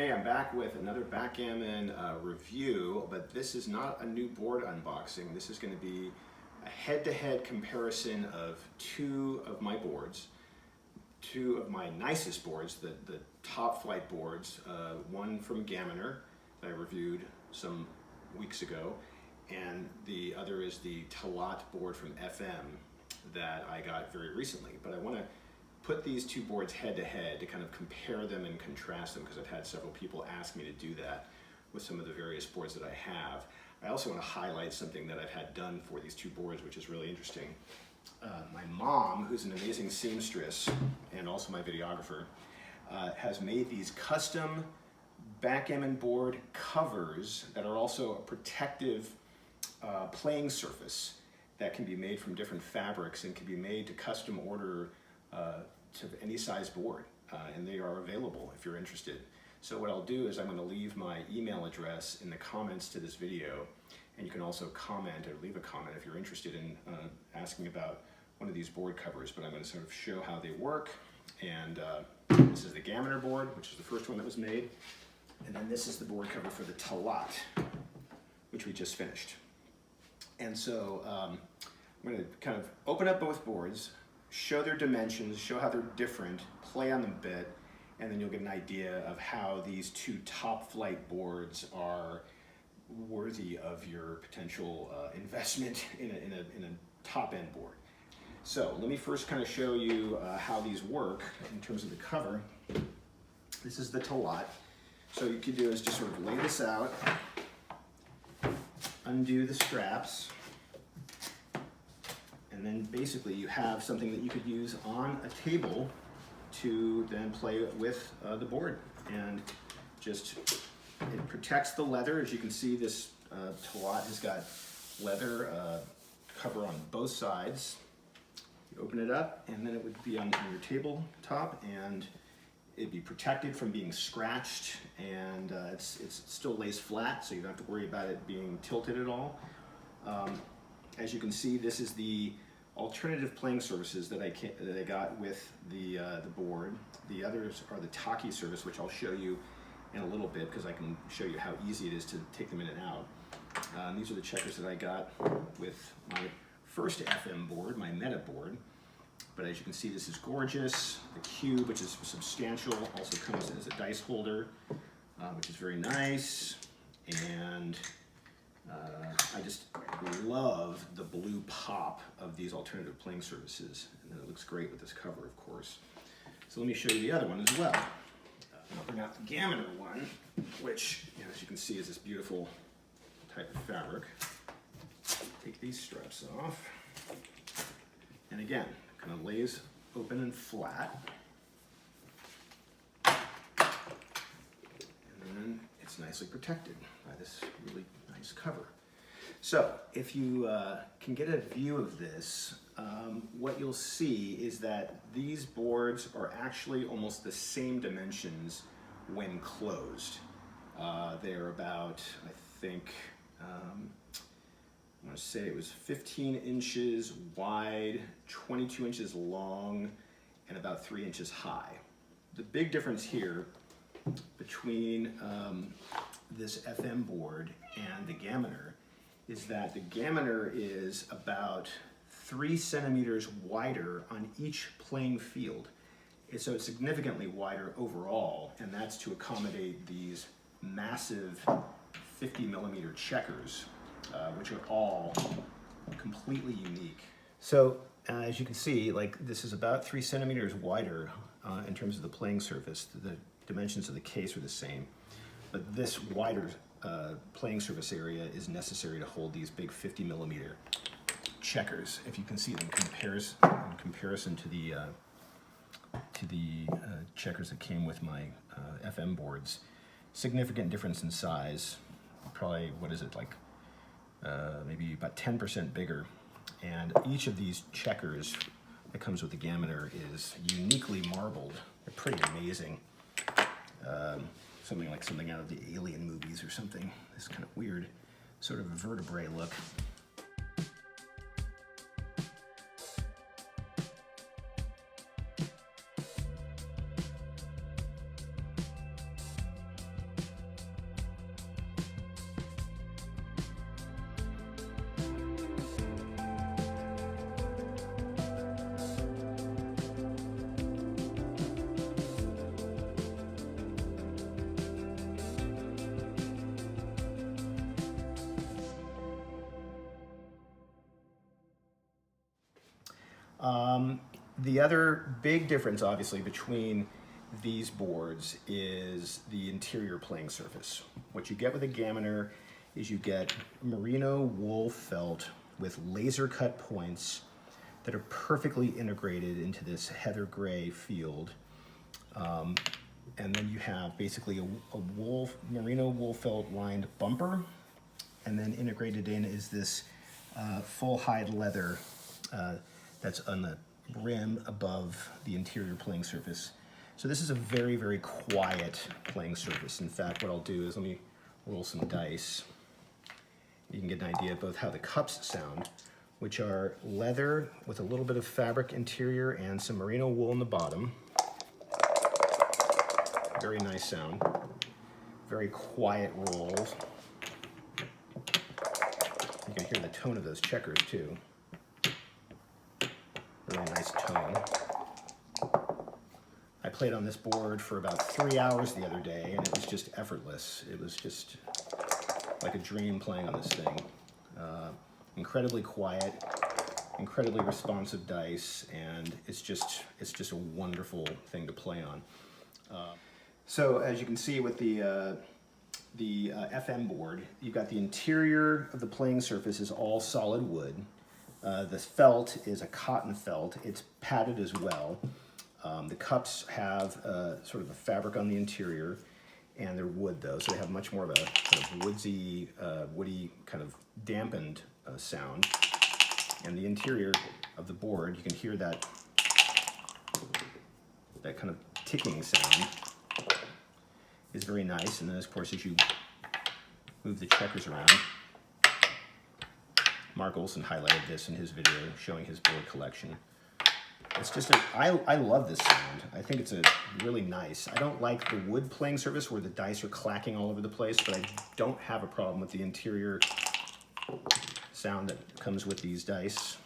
Hey, I'm back with another backgammon review, but this is not a new board unboxing. This is going to be a head-to-head comparison of two of my boards, two of my nicest boards, the top flight boards, one from Gammoner that I reviewed some weeks ago, and the other is the Talat board from FM that I got very recently. But I want to put these two boards head to head to kind of compare them and contrast them, because I've had several people ask me to do that with some of the various boards that I have. I also want to highlight something that I've had done for these two boards, which is really interesting. My mom, who's an amazing seamstress and also my videographer, has made these custom backgammon board covers that are also a protective playing surface that can be made from different fabrics and can be made to custom order to any size board, and they are available if you're interested. So what I'll do is I'm going to leave my email address in the comments to this video, and you can also comment or leave a comment if you're interested in asking about one of these board covers. But I'm going to sort of show how they work. And this is the Gammoner board, which is the first one that was made, and then this is the board cover for the Talat, which we just finished. And so I'm going to kind of open up both boards, show their dimensions, show how they're different, play on them a bit, and then you'll get an idea of how these two top flight boards are worthy of your potential investment in a top end board. So let me first kind of show you how these work in terms of the cover. This is the Talat. So what you can do is just sort of lay this out, undo the straps, and then basically you have something that you could use on a table to then play with the board. And just, it protects the leather. As you can see, this Talat has got leather cover on both sides. You open it up, and then it would be on your tabletop, and it'd be protected from being scratched, and it still lays flat, so you don't have to worry about it being tilted at all. As you can see, this is the alternative playing surfaces that I got with the board. The others are the Taki surface, which I'll show you in a little bit, because I can show you how easy it is to take them in and out. These are the checkers that I got with my first FM board, my Meta board. But as you can see, this is gorgeous. The cube, which is substantial, also comes as a dice holder, which is very nice. And I just love the blue pop of these alternative playing surfaces. And then it looks great with this cover, of course. So let me show you the other one as well. I'll bring out the Gammoner one, which, as you can see, is this beautiful type of fabric. Take these straps off. And again, kind of lays open and flat. And then it's nicely protected by this really nice cover. So if you can get a view of this, what you'll see is that these boards are actually almost the same dimensions when closed. They're about, I think, I want to say it was 15 inches wide, 22 inches long, and about 3 inches high. The big difference here between this FM board and the Gammoner is that the Gammoner is about 3 centimeters wider on each playing field. So it's significantly wider overall, and that's to accommodate these massive 50 millimeter checkers, which are all completely unique. So as you can see, like, this is about 3 centimeters wider in terms of the playing surface. The dimensions of the case are the same, but this wider playing surface area is necessary to hold these big 50 millimeter checkers. If you can see them in comparison to the checkers that came with my FM boards, significant difference in size. Probably, what is it, like maybe about 10% bigger. And each of these checkers that comes with the Gammoner is uniquely marbled. They're pretty amazing. Something out of the Alien movies or something. This kind of weird sort of vertebrae look. The other big difference, obviously, between these boards is the interior playing surface. What you get with a Gammoner is you get merino wool felt with laser cut points that are perfectly integrated into this heather gray field. And then you have basically a merino wool felt lined bumper, and then integrated in is this full hide leather that's on the rim above the interior playing surface. So this is a very, very quiet playing surface. In fact, what I'll do is let me roll some dice. You can get an idea of both how the cups sound, which are leather with a little bit of fabric interior and some merino wool in the bottom. Very nice sound. Very quiet rolls. You can hear the tone of those checkers too. Really nice tone. I played on this board for about 3 hours the other day, and it was just effortless. It was just like a dream playing on this thing. Incredibly quiet, incredibly responsive dice, and it's just a wonderful thing to play on. So as you can see with the FM board, you've got the interior of the playing surface is all solid wood. The felt is a cotton felt. It's padded as well. The cups have sort of a fabric on the interior, and they're wood though, so they have much more of a kind of woodsy, woody kind of dampened sound. And the interior of the board, you can hear that kind of ticking sound is very nice. And then of course, as you move the checkers around, Mark Olson highlighted this in his video showing his board collection. It's just I love this sound. I think it's a really nice. I don't like the wood playing surface where the dice are clacking all over the place, but I don't have a problem with the interior sound that comes with these dice.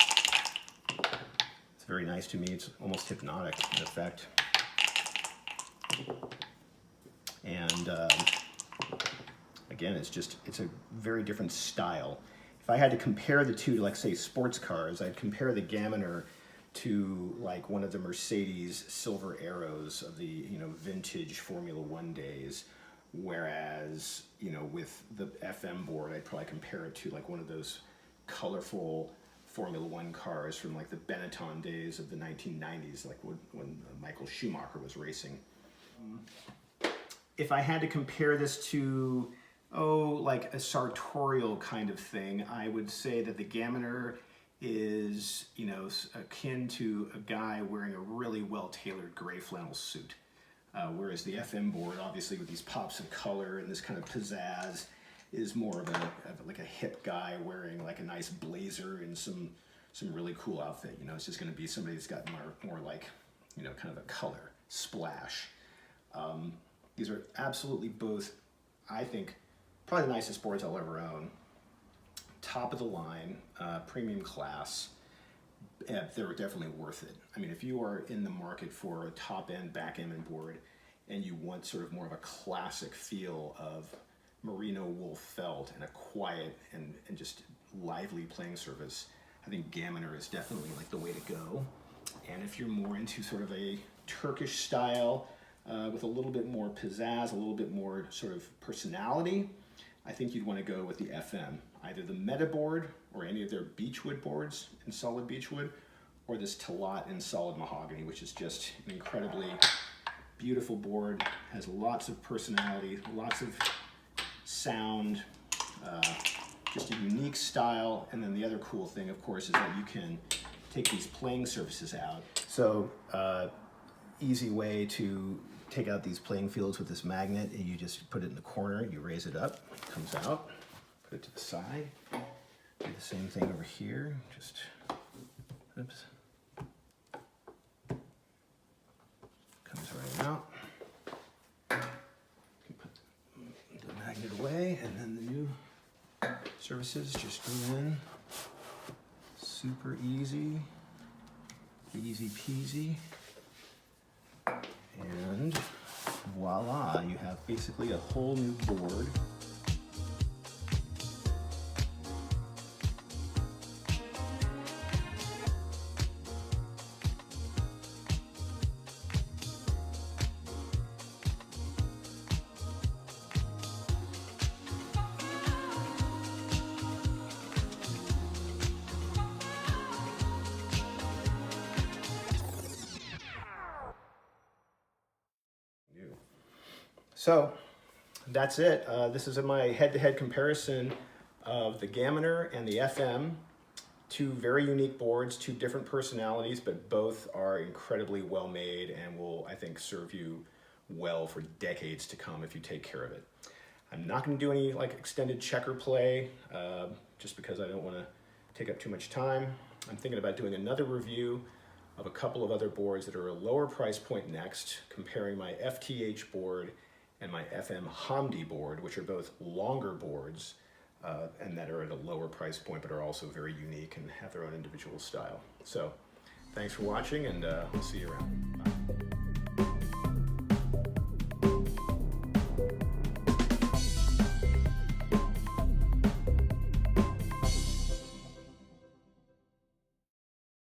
It's very nice to me. It's almost hypnotic in effect. And again, it's a very different style. If I had to compare the two to, like, say, sports cars, I'd compare the Gammoner to like one of the Mercedes Silver Arrows of the vintage Formula One days, whereas with the FM board I'd probably compare it to like one of those colorful Formula One cars from like the Benetton days of the 1990s, like when Michael Schumacher was racing. If I had to compare this to like a sartorial kind of thing, I would say that the Gammoner is, akin to a guy wearing a really well-tailored gray flannel suit. Whereas the FM board, obviously with these pops of color and this kind of pizzazz, is more of like a hip guy wearing like a nice blazer and some really cool outfit. It's just going to be somebody that's got more like, kind of a color splash. These are absolutely both, I think, probably the nicest boards I'll ever own. Top of the line, premium class. They're definitely worth it. I mean, if you are in the market for a top-end backgammon board and you want sort of more of a classic feel of merino wool felt and a quiet and just lively playing surface, I think Gammoner is definitely like the way to go. And if you're more into sort of a Turkish style with a little bit more pizzazz, a little bit more sort of personality, I think you'd want to go with the FM. Either the Meta board or any of their beechwood boards in solid beechwood, or this Talat in solid mahogany, which is just an incredibly beautiful board, has lots of personality, lots of sound, just a unique style. And then the other cool thing, of course, is that you can take these playing surfaces out. So easy way to take out these playing fields with this magnet, and you just put it in the corner, you raise it up, it comes out. Put it to the side. Do the same thing over here. Just, oops. Comes right out. You put the magnet away, and then the new surfaces just go in. Super easy. Easy peasy. And voila, you have basically a whole new board. So that's it. This is my head-to-head comparison of the Gammoner and the FM. Two very unique boards, two different personalities, but both are incredibly well made and will, I think, serve you well for decades to come if you take care of it. I'm not going to do any like extended checker play just because I don't want to take up too much time. I'm thinking about doing another review of a couple of other boards that are a lower price point next, comparing my FTH board and my FM Hamdi board, which are both longer boards and that are at a lower price point, but are also very unique and have their own individual style. So thanks for watching, and we'll see you around. Bye.